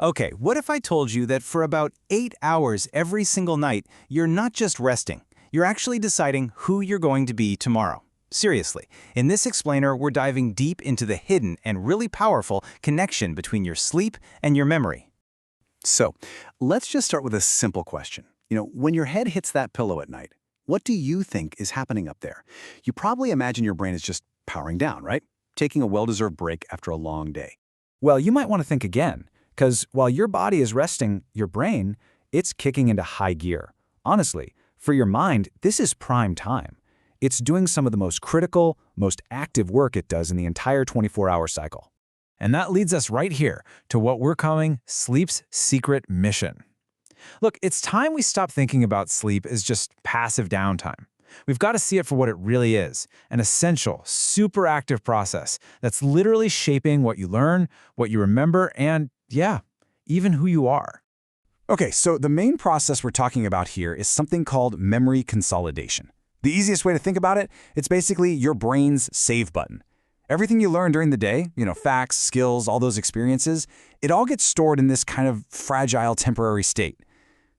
Okay, what if I told you that for about 8 hours every single night, you're not just resting, you're actually deciding who you're going to be tomorrow? Seriously, in this explainer, we're diving deep into the hidden and really powerful connection between your sleep and your memory. So, let's just start with a simple question. When your head hits that pillow at night, what do you think is happening up there? You probably imagine your brain is just powering down, right? Taking a well-deserved break after a long day. Well, you might want to think again, because while your body is resting, your brain, it's kicking into high gear. Honestly, for your mind, this is prime time. It's doing some of the most critical, most active work it does in the entire 24-hour cycle. And that leads us right here to what we're calling sleep's secret mission. Look, it's time we stop thinking about sleep as just passive downtime. We've got to see it for what it really is, an essential, super active process that's literally shaping what you learn, what you remember, and, yeah, even who you are. Okay, so the main process we're talking about here is something called memory consolidation. The easiest way to think about it, it's basically your brain's save button. Everything you learn during the day, facts, skills, all those experiences, it all gets stored in this kind of fragile temporary state.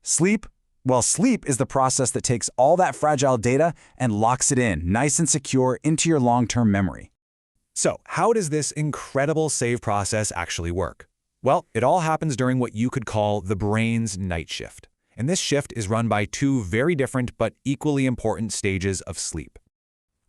Sleep is the process that takes all that fragile data and locks it in, nice and secure, into your long-term memory. So, how does this incredible save process actually work? Well, it all happens during what you could call the brain's night shift. And this shift is run by two very different but equally important stages of sleep.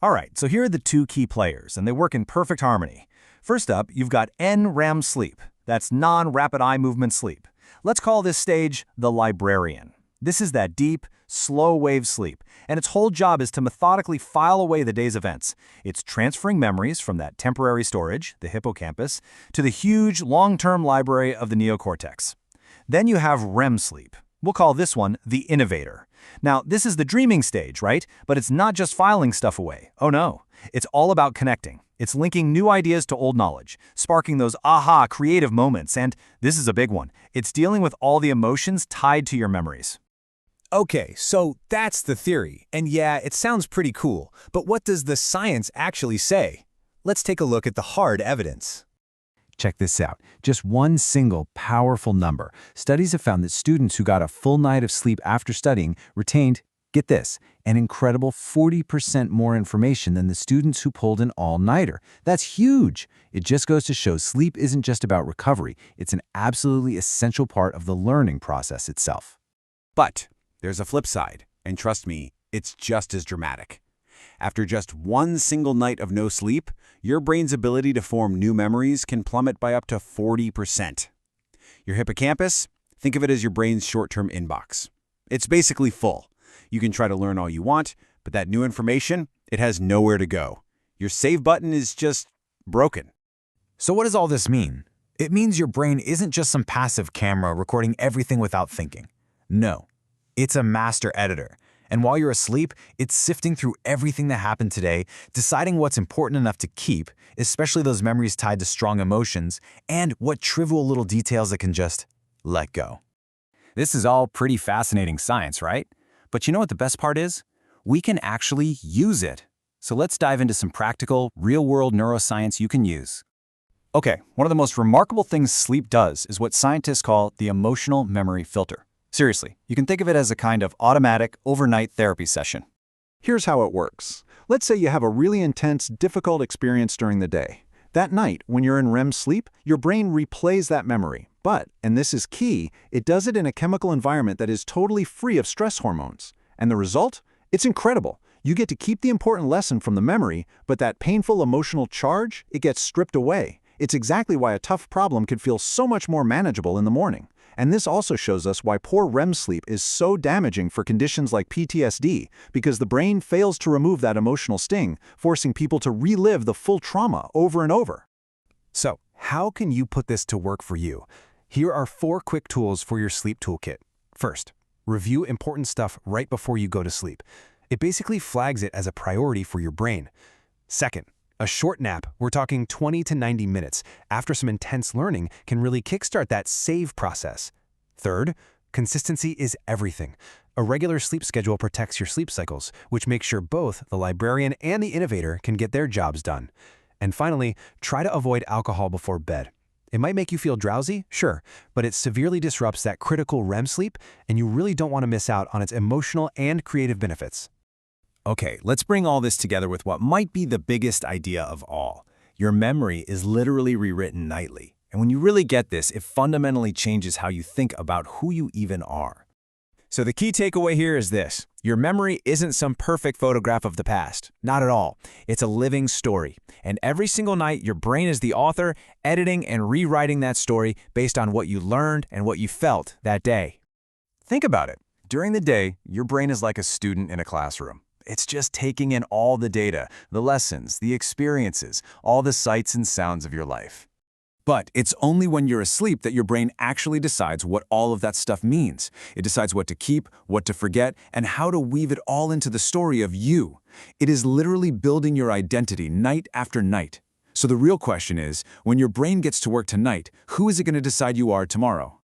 All right, so here are the two key players, and they work in perfect harmony. First up, you've got NREM sleep. That's non-rapid eye movement sleep. Let's call this stage the librarian. This is that deep, slow-wave sleep, and its whole job is to methodically file away the day's events. It's transferring memories from that temporary storage, the hippocampus, to the huge, long-term library of the neocortex. Then you have REM sleep. We'll call this one the innovator. Now, this is the dreaming stage, right? But it's not just filing stuff away. Oh no, it's all about connecting. It's linking new ideas to old knowledge, sparking those aha creative moments, and this is a big one. It's dealing with all the emotions tied to your memories. Okay, so that's the theory, and yeah, it sounds pretty cool, but what does the science actually say? Let's take a look at the hard evidence. Check this out. Just one single powerful number. Studies have found that students who got a full night of sleep after studying retained, get this, an incredible 40% more information than the students who pulled an all-nighter. That's huge. It just goes to show sleep isn't just about recovery. It's an absolutely essential part of the learning process itself. But there's a flip side, and trust me, it's just as dramatic. After just one single night of no sleep, your brain's ability to form new memories can plummet by up to 40%. Your hippocampus, think of it as your brain's short-term inbox. It's basically full. You can try to learn all you want, but that new information, it has nowhere to go. Your save button is just broken. So what does all this mean? It means your brain isn't just some passive camera recording everything without thinking. No, it's a master editor. And while you're asleep, it's sifting through everything that happened today, deciding what's important enough to keep, especially those memories tied to strong emotions, and what trivial little details that can just let go. This is all pretty fascinating science, right? But you know what the best part is? We can actually use it. So let's dive into some practical, real-world neuroscience you can use. Okay, one of the most remarkable things sleep does is what scientists call the emotional memory filter. Seriously, you can think of it as a kind of automatic, overnight therapy session. Here's how it works. Let's say you have a really intense, difficult experience during the day. That night, when you're in REM sleep, your brain replays that memory. But, and this is key, it does it in a chemical environment that is totally free of stress hormones. And the result? It's incredible. You get to keep the important lesson from the memory, but that painful emotional charge, it gets stripped away. It's exactly why a tough problem could feel so much more manageable in the morning. And this also shows us why poor REM sleep is so damaging for conditions like PTSD, because the brain fails to remove that emotional sting, forcing people to relive the full trauma over and over. So, how can you put this to work for you? Here are 4 quick tools for your sleep toolkit. First, review important stuff right before you go to sleep. It basically flags it as a priority for your brain. Second, a short nap, we're talking 20 to 90 minutes, after some intense learning can really kickstart that save process. Third, consistency is everything. A regular sleep schedule protects your sleep cycles, which makes sure both the librarian and the innovator can get their jobs done. And finally, try to avoid alcohol before bed. It might make you feel drowsy, sure, but it severely disrupts that critical REM sleep, and you really don't want to miss out on its emotional and creative benefits. Okay, let's bring all this together with what might be the biggest idea of all. Your memory is literally rewritten nightly. And when you really get this, it fundamentally changes how you think about who you even are. So the key takeaway here is this. Your memory isn't some perfect photograph of the past. Not at all. It's a living story. And every single night, your brain is the author, editing and rewriting that story based on what you learned and what you felt that day. Think about it. During the day, your brain is like a student in a classroom. It's just taking in all the data, the lessons, the experiences, all the sights and sounds of your life. But it's only when you're asleep that your brain actually decides what all of that stuff means. It decides what to keep, what to forget, and how to weave it all into the story of you. It is literally building your identity night after night. So the real question is, when your brain gets to work tonight, who is it going to decide you are tomorrow?